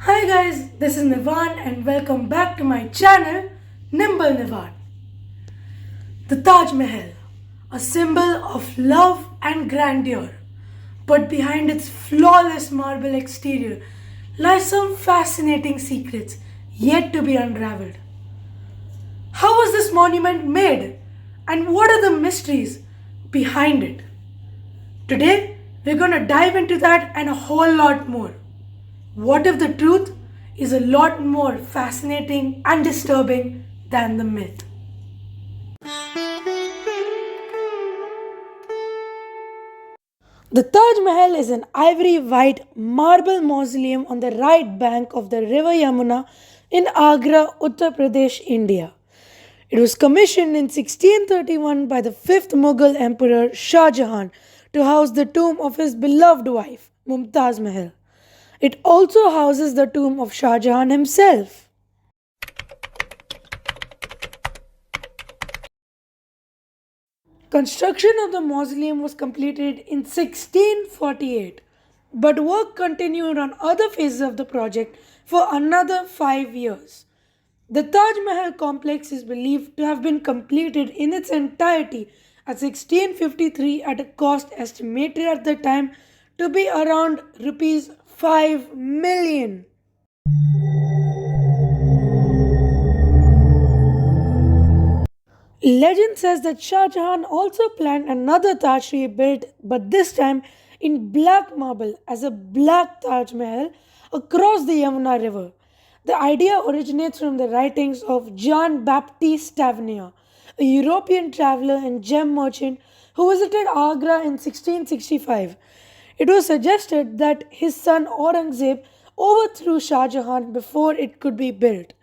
Hi guys, this is Nivan and welcome back to my channel Nimble Nivan. The Taj Mahal, a symbol of love and grandeur, but behind its flawless marble exterior lie some fascinating secrets yet to be unraveled. How was this monument made and what are the mysteries behind it? Today, we're gonna dive into that and a whole lot more. What if the truth is a lot more fascinating and disturbing than the myth? The Taj Mahal is an ivory white marble mausoleum on the right bank of the river Yamuna in Agra, Uttar Pradesh, India. It was commissioned in 1631 by the 5th Mughal Emperor Shah Jahan to house the tomb of his beloved wife, Mumtaz Mahal. It also houses the tomb of Shah Jahan himself. Construction of the mausoleum was completed in 1648, but work continued on other phases of the project for another 5 years. The Taj Mahal complex is believed to have been completed in its entirety at 1653 at a cost estimated at the time to be around rupees 5 million. Legend says that Shah Jahan also planned another Taj to be built, but this time in black marble as a black Taj Mahal across the Yamuna River. The idea originates from the writings of Jean Baptiste Tavernier, a European traveler and gem merchant who visited Agra in 1665. It was suggested that his son Aurangzeb overthrew Shah Jahan before it could be built.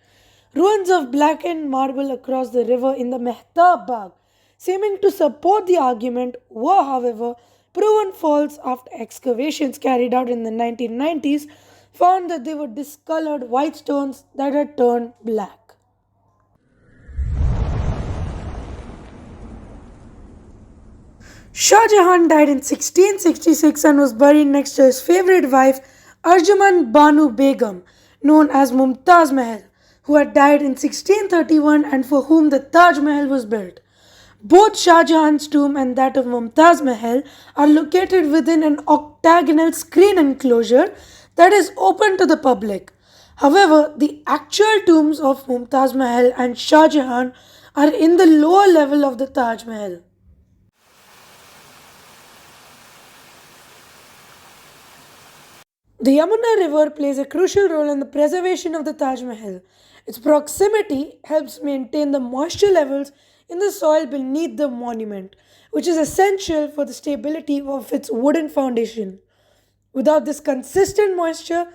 Ruins of blackened marble across the river in the Mehtab Bagh, seeming to support the argument, were, however, proven false after excavations carried out in the 1990s found that they were discolored white stones that had turned black. Shah Jahan died in 1666 and was buried next to his favorite wife Arjuman Banu Begum, known as Mumtaz Mahal, who had died in 1631 and for whom the Taj Mahal was built. Both Shah Jahan's tomb and that of Mumtaz Mahal are located within an octagonal screen enclosure that is open to the public. However, the actual tombs of Mumtaz Mahal and Shah Jahan are in the lower level of the Taj Mahal. The Yamuna River plays a crucial role in the preservation of the Taj Mahal. Its proximity helps maintain the moisture levels in the soil beneath the monument, which is essential for the stability of its wooden foundation. Without this consistent moisture,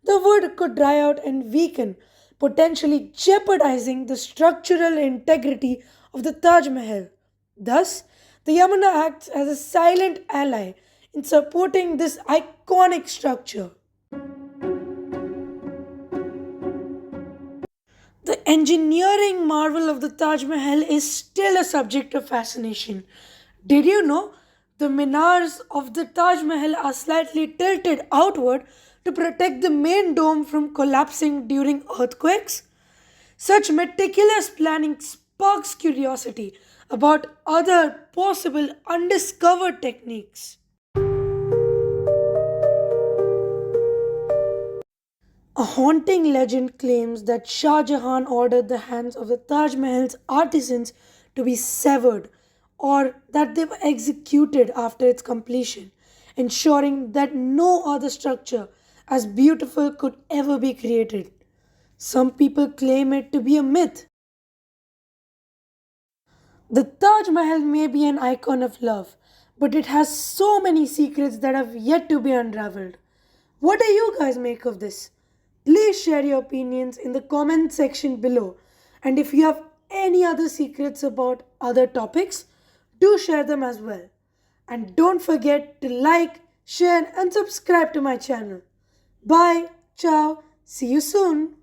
the wood could dry out and weaken, potentially jeopardizing the structural integrity of the Taj Mahal. Thus, the Yamuna acts as a silent ally in supporting this iconic structure. The engineering marvel of the Taj Mahal is still a subject of fascination. Did you know the minars of the Taj Mahal are slightly tilted outward to protect the main dome from collapsing during earthquakes? Such meticulous planning sparks curiosity about other possible undiscovered techniques. A haunting legend claims that Shah Jahan ordered the hands of the Taj Mahal's artisans to be severed or that they were executed after its completion, ensuring that no other structure as beautiful could ever be created. Some people claim it to be a myth. The Taj Mahal may be an icon of love, but it has so many secrets that have yet to be unraveled. What do you guys make of this? Please share your opinions in the comment section below. And if you have any other secrets about other topics, do share them as well. And don't forget to like, share, and subscribe to my channel. Bye, ciao, see you soon.